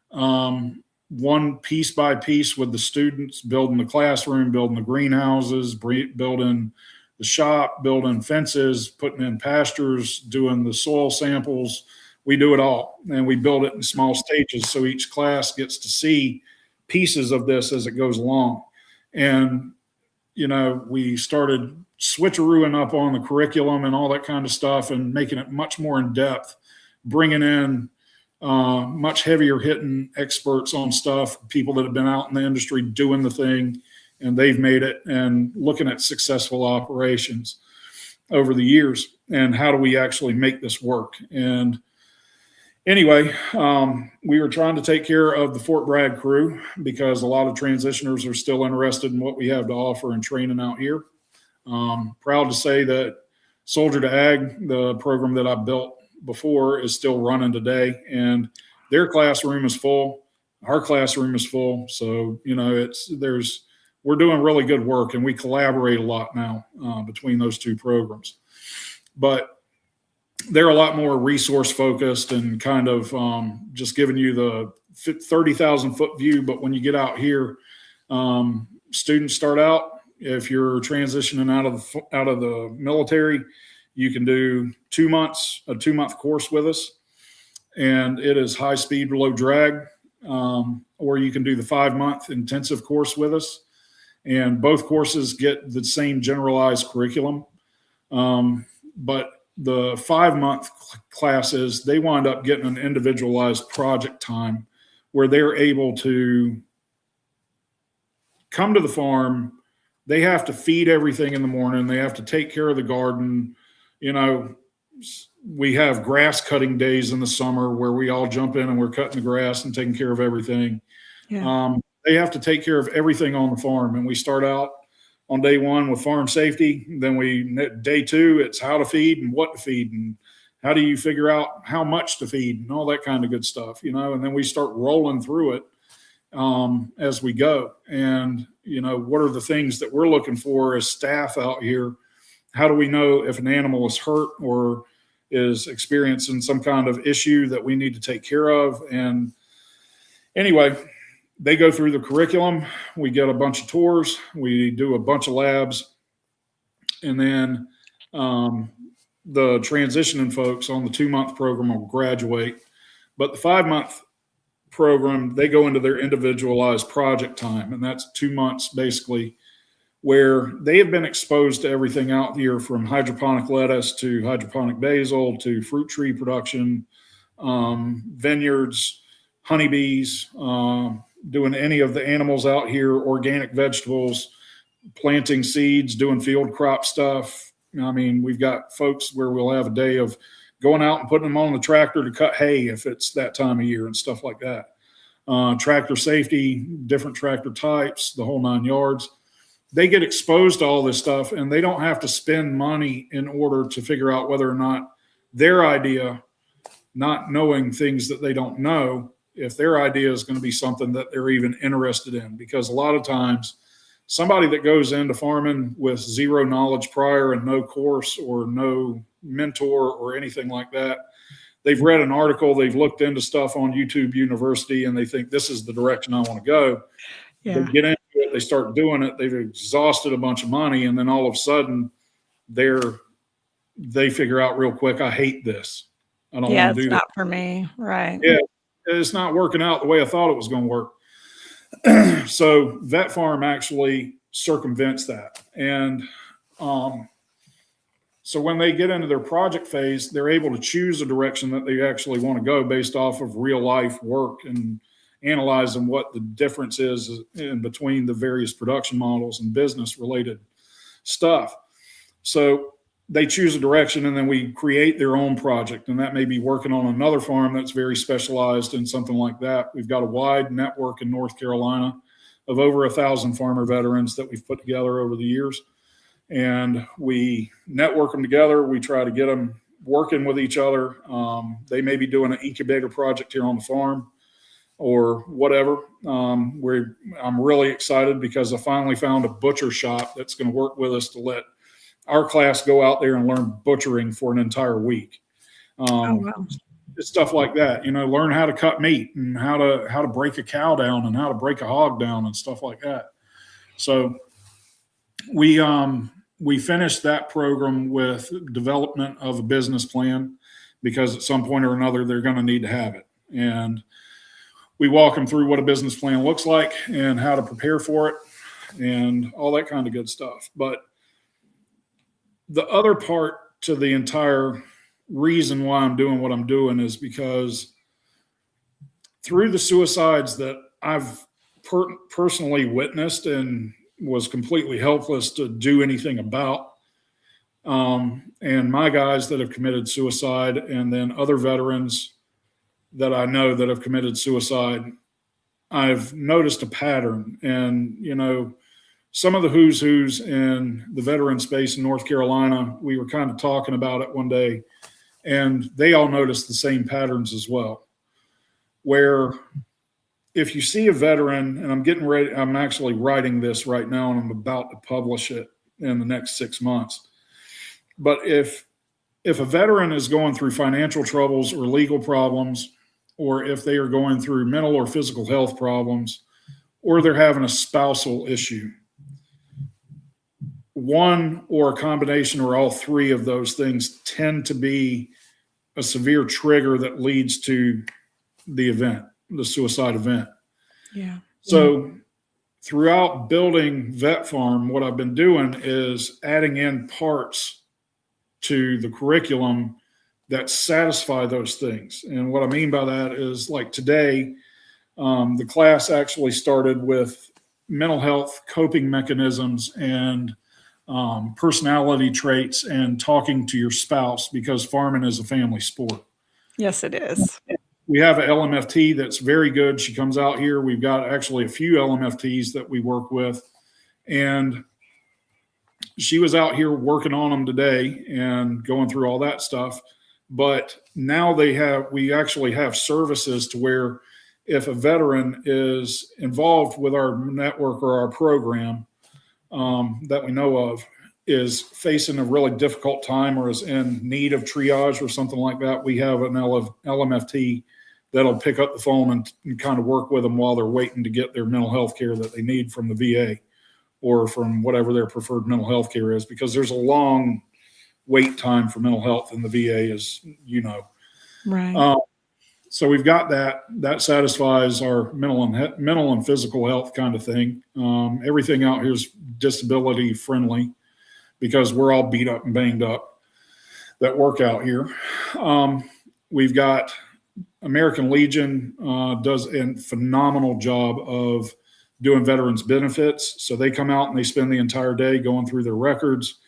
one piece by piece with the students, building the classroom, building the greenhouses, building the shop, building fences, putting in pastures, doing the soil samples. We do it all, and we build it in small stages so each class gets to see pieces of this as it goes along. And we started switcherooing up on the curriculum and all that kind of stuff and making it much more in depth, bringing in much heavier hitting experts on stuff, people that have been out in the industry doing the thing, and they've made it, and looking at successful operations over the years and how do we actually make this work. And anyway, we were trying to take care of the Fort Bragg crew because a lot of transitioners are still interested in what we have to offer and training out here. Proud to say that Soldier to Ag, the program that I built before, is still running today, and their classroom is full. Our classroom is full. So, we're doing really good work, and we collaborate a lot now between those two programs. But they're a lot more resource focused and kind of just giving you the 30,000 foot view. But when you get out here, students start out, if you're transitioning out of the military, you can do 2 months, a 2-month course with us, and it is high speed, low drag. Or you can do the 5-month intensive course with us, and both courses get the same generalized curriculum. But the 5-month classes, they wind up getting an individualized project time where they're able to come to the farm. They have to feed everything in the morning. They have to take care of the garden. We have grass cutting days in the summer where we all jump in and we're cutting the grass and taking care of everything. Yeah. They have to take care of everything on the farm. And we start out on day one with farm safety. Then day two, it's how to feed and what to feed and how do you figure out how much to feed and all that kind of good stuff, and then we start rolling through it as we go. And, what are the things that we're looking for as staff out here? How do we know if an animal is hurt or is experiencing some kind of issue that we need to take care of? And anyway, they go through the curriculum. We get a bunch of tours. We do a bunch of labs. And then the transitioning folks on the 2-month program will graduate. But the 5-month program, they go into their individualized project time. And that's 2 months basically where they have been exposed to everything out here from hydroponic lettuce to hydroponic basil to fruit tree production, vineyards, honeybees, doing any of the animals out here, organic vegetables, planting seeds, doing field crop stuff. We've got folks where we'll have a day of going out and putting them on the tractor to cut hay if it's that time of year and stuff like that. Tractor safety, different tractor types, the whole 9 yards. They get exposed to all this stuff, and they don't have to spend money in order to figure out whether or not their idea, not knowing things that they don't know, if their idea is going to be something that they're even interested in. Because a lot of times somebody that goes into farming with zero knowledge prior and no course or no mentor or anything like that, they've read an article, they've looked into stuff on YouTube University, and they think this is the direction I want to go. Yeah. They get into it, they start doing it, they've exhausted a bunch of money, and then all of a sudden they figure out real quick, I hate this. I don't want to do that. It's not for me. Right. Yeah. It's not working out the way I thought it was going to work. So Vet Farm actually circumvents that. And so when they get into their project phase, they're able to choose a direction that they actually want to go based off of real life work and analyzing what the difference is in between the various production models and business related stuff. So they choose a direction, and then we create their own project. And that may be working on another farm that's very specialized in something like that. We've got a wide network in North Carolina of over 1,000 farmer veterans that we've put together over the years. And we network them together. We try to get them working with each other. They may be doing an incubator project here on the farm or whatever. I'm really excited because I finally found a butcher shop that's going to work with us to let our class go out there and learn butchering for an entire week. Stuff like that, learn how to cut meat and how to break a cow down and how to break a hog down and stuff like that. So we finished that program with development of a business plan because at some point or another, they're going to need to have it. And we walk them through what a business plan looks like and how to prepare for it. and all that kind of good stuff. But the other part to the entire reason why I'm doing what I'm doing is because through the suicides that I've personally witnessed and was completely helpless to do anything about, and my guys that have committed suicide, and then other veterans that I know that have committed suicide, I've noticed a pattern. And, you know, some of the who's in the veteran space in North Carolina, we were kind of talking about it one day, and they all noticed the same patterns as well, where if you see a veteran, and I'm actually writing this right now and I'm about to publish it in the next 6 months. But if a veteran is going through financial troubles or legal problems, or if they are going through mental or physical health problems, or they're having a spousal issue, one or a combination or all three of those things tend to be a severe trigger that leads to the suicide event. Yeah. So throughout building Vet Farm, what I've been doing is adding in parts to the curriculum that satisfy those things. And what I mean by that is, like today, the class actually started with mental health, coping mechanisms, and personality traits, and talking to your spouse, because farming is a family sport. Yes, it is. We have an LMFT that's very good. She comes out here. We've got actually a few LMFTs that we work with, and she was out here working on them today and going through all that stuff. But now we actually have services to where if a veteran is involved with our network or our program that we know of, is facing a really difficult time or is in need of triage or something like that, we have an LMFT that'll pick up the phone and kind of work with them while they're waiting to get their mental health care that they need from the VA or from whatever their preferred mental health care is, because there's a long wait time for mental health in the VA, as you know. Right. So we've got that satisfies our mental and physical health kind of thing. Everything out here is disability friendly because we're all beat up and banged up that work out here. We've got American Legion does a phenomenal job of doing veterans benefits. So they come out and they spend the entire day going through their records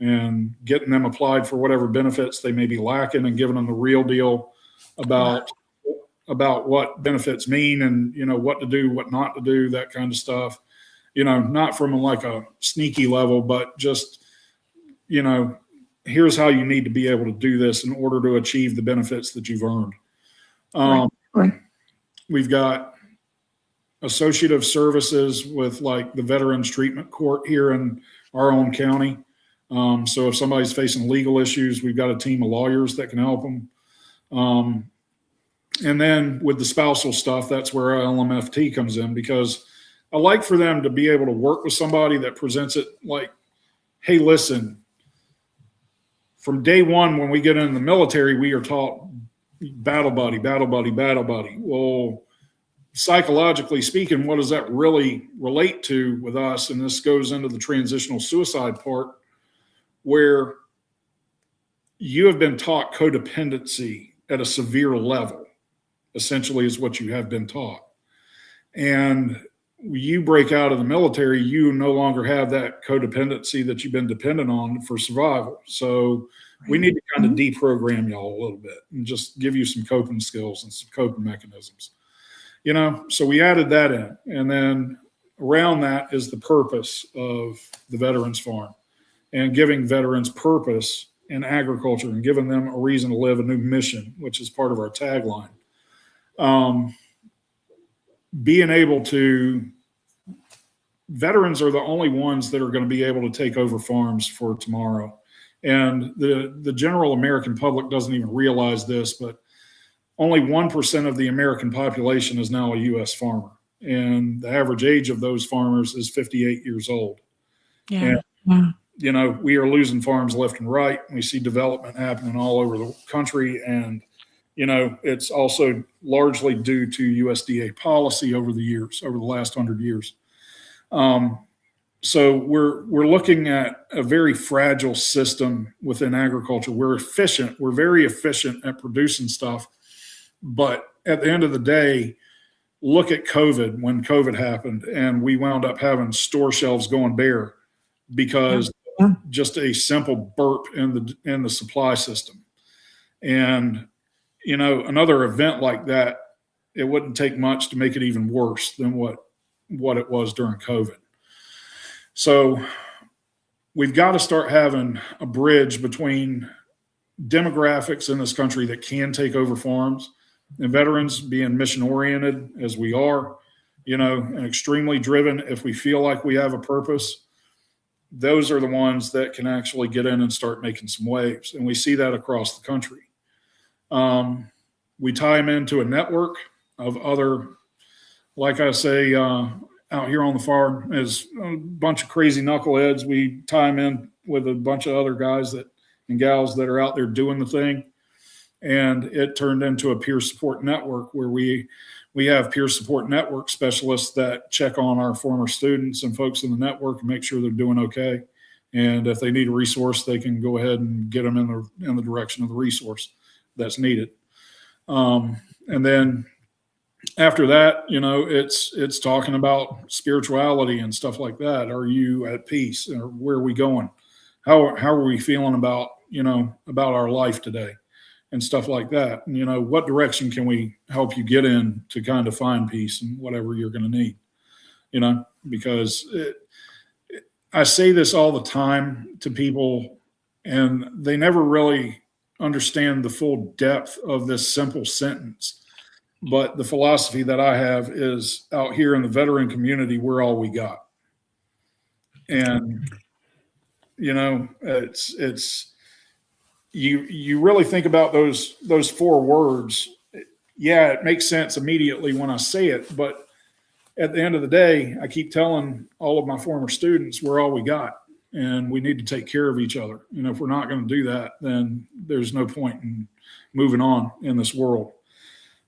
and getting them applied for whatever benefits they may be lacking, and giving them the real deal about what benefits mean, and, you know, what to do, what not to do, that kind of stuff. You know, not from like a sneaky level, but just, you know, here's how you need to be able to do this in order to achieve the benefits that you've earned. Right. We've got associative services with like the Veterans Treatment Court here in our own county. So if somebody's facing legal issues, we've got a team of lawyers that can help them. And then with the spousal stuff, that's where our LMFT comes in, because I like for them to be able to work with somebody that presents it like, hey, listen, from day one, when we get in the military, we are taught battle buddy, battle buddy, battle buddy. Well, psychologically speaking, what does that really relate to with us? And this goes into the transitional suicide part, where you have been taught codependency at a severe level, essentially, is what you have been taught. And you break out of the military, you no longer have that codependency that you've been dependent on for survival. So we need to kind of deprogram y'all a little bit and just give you some coping skills and some coping mechanisms. You know, so we added that in. And then around that is the purpose of the Veterans Farm, and giving veterans purpose in agriculture and giving them a reason to live, a new mission, which is part of our tagline. Being able to, veterans are the only ones that are going to be able to take over farms for tomorrow. And the general American public doesn't even realize this, but only 1% of the American population is now a U.S. farmer. And the average age of those farmers is 58 years old. Yeah. And, you know, we are losing farms left and right. We see development happening all over the country. And, you know, it's also largely due to USDA policy over the years, over the last 100 years. So we're looking at a very fragile system within agriculture. We're efficient. We're very efficient at producing stuff. But at the end of the day, look at COVID, when COVID happened, and we wound up having store shelves going bare because just a simple burp in the supply system. And, you know, another event like that, it wouldn't take much to make it even worse than what it was during COVID. So we've got to start having a bridge between demographics in this country that can take over farms, and veterans being mission oriented as we are, you know, and extremely driven. If we feel like we have a purpose, those are the ones that can actually get in and start making some waves. And we see that across the country. We tie them into a network of other, like I say, out here on the farm is a bunch of crazy knuckleheads. We tie them in with a bunch of other guys and gals that are out there doing the thing. And it turned into a peer support network where we have peer support network specialists that check on our former students and folks in the network and make sure they're doing okay. And if they need a resource, they can go ahead and get them in the direction of the resource that's needed. And then after that, you know, it's talking about spirituality and stuff like that. Are you at peace? Or where are we going? How are we feeling about, you know, about our life today and stuff like that? And, you know, what direction can we help you get in to kind of find peace and whatever you're going to need, you know, because I say this all the time to people and they never really understand the full depth of this simple sentence. But the philosophy that I have is out here in the veteran community, we're all we got. And, you know, it's you really think about those four words. Yeah, it makes sense immediately when I say it. But at the end of the day, I keep telling all of my former students, we're all we got. And we need to take care of each other. And if we're not going to do that, then there's no point in moving on in this world.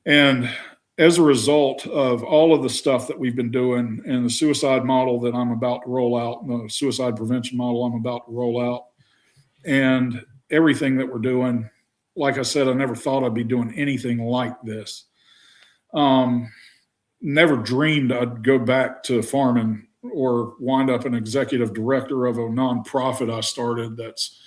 And as a result of all of the stuff that we've been doing and the suicide model that I'm about to roll out, the suicide prevention model I'm about to roll out, and everything that we're doing, like I said, I never thought I'd be doing anything like this. Never dreamed I'd go back to farming or wind up an executive director of a nonprofit I started. That's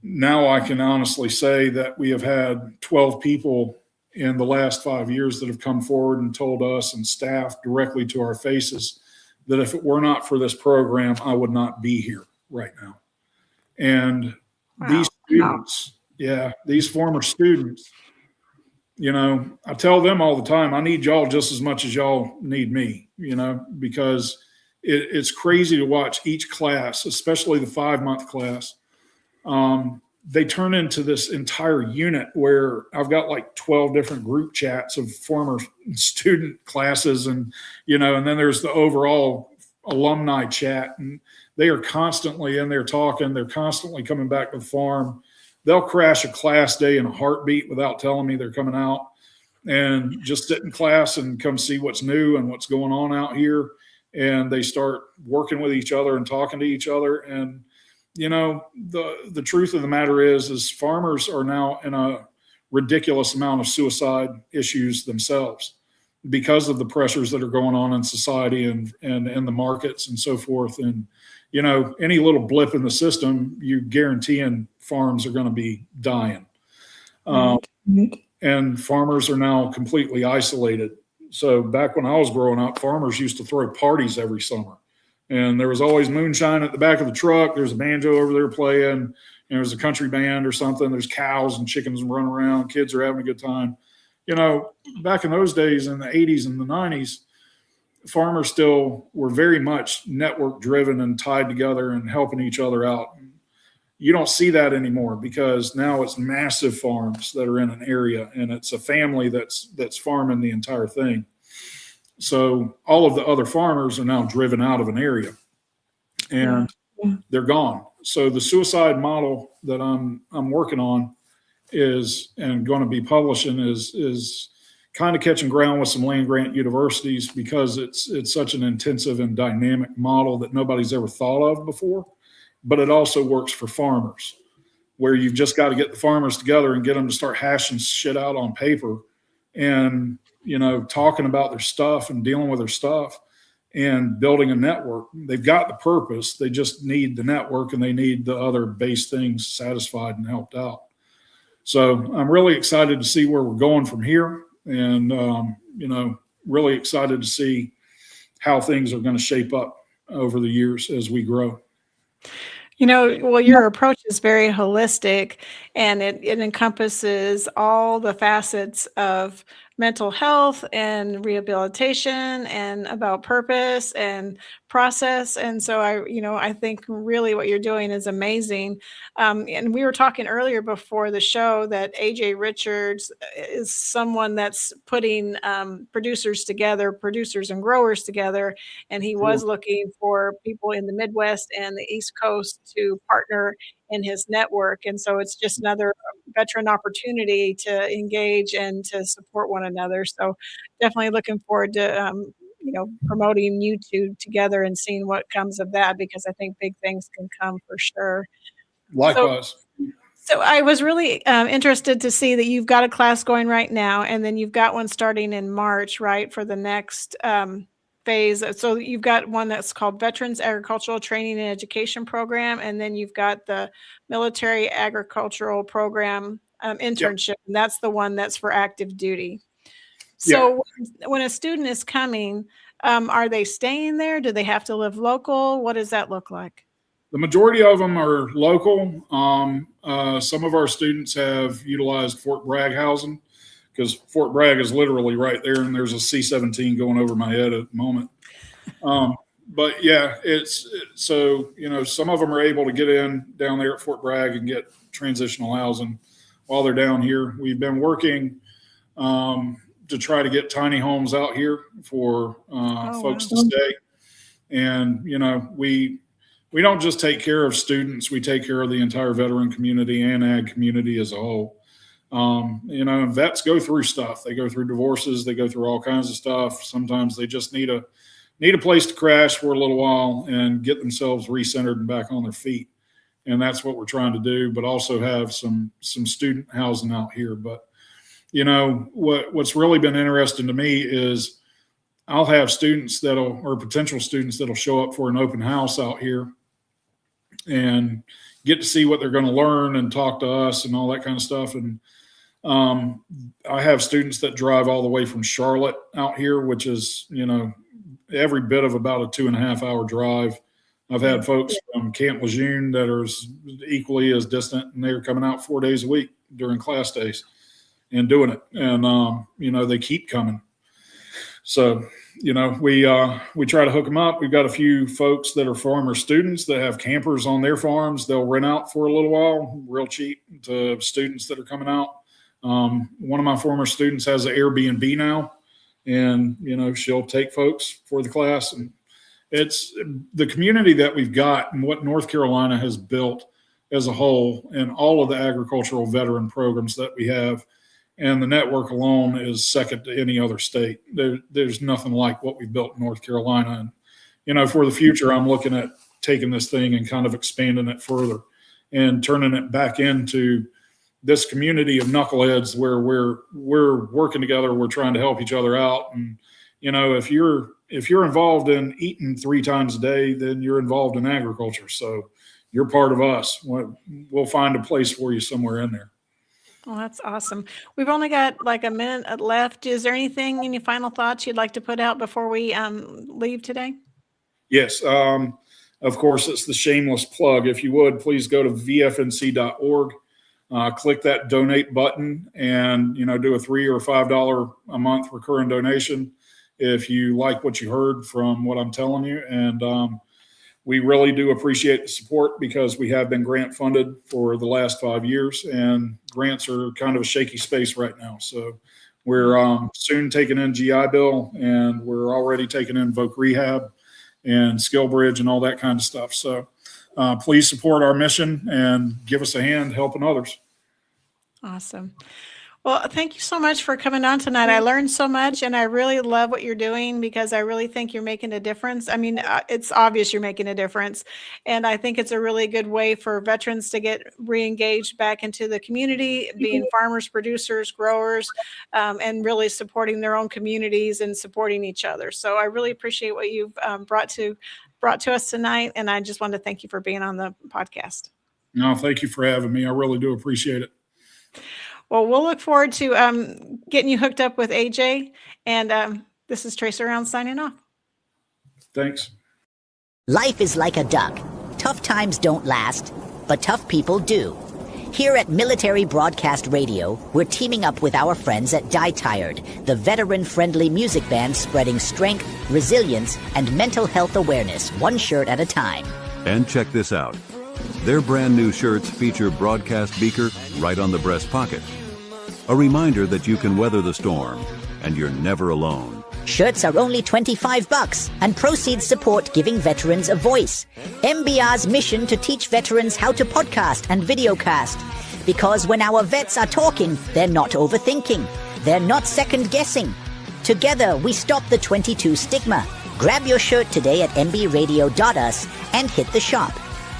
now I can honestly say that we have had 12 people in the last 5 years that have come forward and told us and staff directly to our faces that if it were not for this program, I would not be here right now. And these students, these former students, you know, I tell them all the time, I need y'all just as much as y'all need me, you know, because it's crazy to watch each class, especially the 5-month class. They turn into this entire unit where I've got like 12 different group chats of former student classes and, you know, and then there's the overall alumni chat, and they are constantly in there talking. They're constantly coming back to the farm. They'll crash a class day in a heartbeat without telling me they're coming out and just sit in class and come see what's new and what's going on out here. And they start working with each other and talking to each other. And, you know, the truth of the matter is farmers are now in a ridiculous amount of suicide issues themselves because of the pressures that are going on in society and in the markets and so forth. And, you know, any little blip in the system, you guaranteeing farms are going to be dying. And farmers are now completely isolated. So back when I was growing up, farmers used to throw parties every summer. And there was always moonshine at the back of the truck. There's a banjo over there playing. And there's a country band or something. There's cows and chickens running around. Kids are having a good time. You know, back in those days in the 80s and the 90s, farmers still were very much network driven and tied together and helping each other out. You don't see that anymore because now it's massive farms that are in an area and it's a family that's farming the entire thing. So all of the other farmers are now driven out of an area and they're gone. So the suicide model that I'm working on is, and going to be publishing is kind of catching ground with some land grant universities because it's such an intensive and dynamic model that nobody's ever thought of before. But it also works for farmers, where you've just got to get the farmers together and get them to start hashing shit out on paper and, talking about their stuff and dealing with their stuff and building a network. They've got the purpose. They just need the network, and they need the other base things satisfied and helped out. So I'm really excited to see where we're going from here, and, really excited to see how things are going to shape up over the years as we grow. Well, your approach is very holistic, and it encompasses all the facets of mental health and rehabilitation and about purpose and process. And so I think really what you're doing is amazing. And we were talking earlier before the show that AJ Richards is someone that's putting producers and growers together. And he was looking for people in the Midwest and the East Coast to partner in his network. And so it's just another veteran opportunity to engage and to support one another. So definitely looking forward to, promoting you two together and seeing what comes of that, because I think big things can come for sure. Likewise. So I was really interested to see that you've got a class going right now, and then you've got one starting in March, right, for the next phase. So you've got one that's called Veterans Agricultural Training and Education Program, and then you've got the Military Agricultural Program internship, and that's the one that's for active duty. So when a student is coming, are they staying there? Do they have to live local? What does that look like? The majority of them are local. Some of our students have utilized Fort Bragg housing, because Fort Bragg is literally right there, and there's a C-17 going over my head at the moment. But yeah, so some of them are able to get in down there at Fort Bragg and get transitional housing while they're down here. We've been working to try to get tiny homes out here for folks to stay. And, we don't just take care of students, we take care of the entire veteran community and ag community as a whole. Vets go through stuff. They go through divorces. They go through all kinds of stuff. Sometimes they just need a place to crash for a little while and get themselves recentered and back on their feet. And that's what we're trying to do, but also have some student housing out here. But, what's really been interesting to me is I'll have potential students that'll show up for an open house out here and get to see what they're going to learn and talk to us and all that kind of stuff. And I have students that drive all the way from Charlotte out here, which is, every bit of about a 2.5 hour drive. I've had folks from Camp Lejeune that are equally as distant, and they're coming out 4 days a week during class days and doing it. And, they keep coming. So, we try to hook them up. We've got a few folks that are farmer students that have campers on their farms. They'll rent out for a little while, real cheap, to students that are coming out. One of my former students has an Airbnb now, and, she'll take folks for the class. And it's the community that we've got and what North Carolina has built as a whole, and all of the agricultural veteran programs that we have. And the network alone is second to any other state. There's nothing like what we built in North Carolina. And, for the future, I'm looking at taking this thing and kind of expanding it further and turning it back into this community of knuckleheads where we're working together. We're trying to help each other out. And, if you're involved in eating 3 times a day, then you're involved in agriculture. So you're part of us. We'll find a place for you somewhere in there. Well, that's awesome. We've only got like a minute left. Is there any final thoughts you'd like to put out before we leave today? Yes. Of course, it's the shameless plug. If you would, please go to vfnc.org, click that donate button, and, do a $3 or $5 a month recurring donation if you like what you heard from what I'm telling you. And we really do appreciate the support, because we have been grant funded for the last 5 years, and grants are kind of a shaky space right now. So we're soon taking in GI Bill, and we're already taking in Voc Rehab and Skill Bridge and all that kind of stuff. So please support our mission and give us a hand helping others. Awesome. Well, thank you so much for coming on tonight. I learned so much, and I really love what you're doing because I really think you're making a difference. I mean, it's obvious you're making a difference, and I think it's a really good way for veterans to get re-engaged back into the community, being farmers, producers, growers, and really supporting their own communities and supporting each other. So I really appreciate what you've brought to us tonight, and I just want to thank you for being on the podcast. No, thank you for having me. I really do appreciate it. Well, we'll look forward to getting you hooked up with AJ. And this is Trace Around signing off. Thanks. Life is like a duck. Tough times don't last, but tough people do. Here at Military Broadcast Radio, we're teaming up with our friends at Die Tired, the veteran-friendly music band spreading strength, resilience, and mental health awareness one shirt at a time. And check this out. Their brand new shirts feature broadcast beaker right on the breast pocket. A reminder that you can weather the storm and you're never alone. Shirts are only $25 and proceeds support giving veterans a voice. MBR's mission to teach veterans how to podcast and videocast. Because when our vets are talking, they're not overthinking. They're not second-guessing. Together, we stop the 22 stigma. Grab your shirt today at mbradio.us and hit the shop.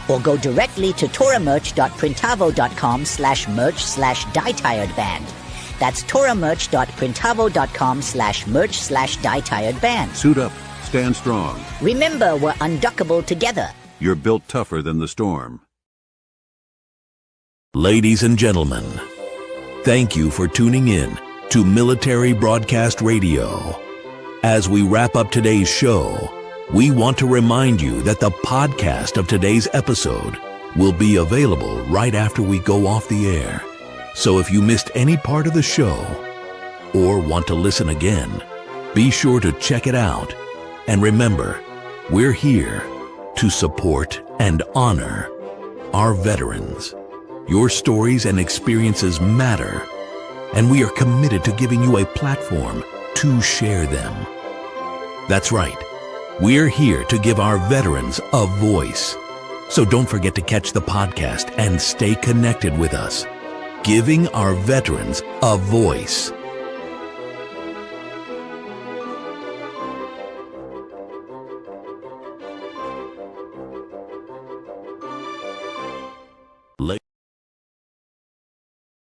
Or go directly to toramerch.printavo.com/merch/dietiredband. That's toramerch.printavo.com/merch/dietiredband. Suit up, stand strong. Remember, we're unduckable together. You're built tougher than the storm. Ladies and gentlemen, thank you for tuning in to Military Broadcast Radio. As we wrap up today's show, we want to remind you that the podcast of today's episode will be available right after we go off the air. So if you missed any part of the show or want to listen again, be sure to check it out. And remember, we're here to support and honor our veterans. Your stories and experiences matter, and we are committed to giving you a platform to share them. That's right. We're here to give our veterans a voice. So don't forget to catch the podcast and stay connected with us. Giving our veterans a voice.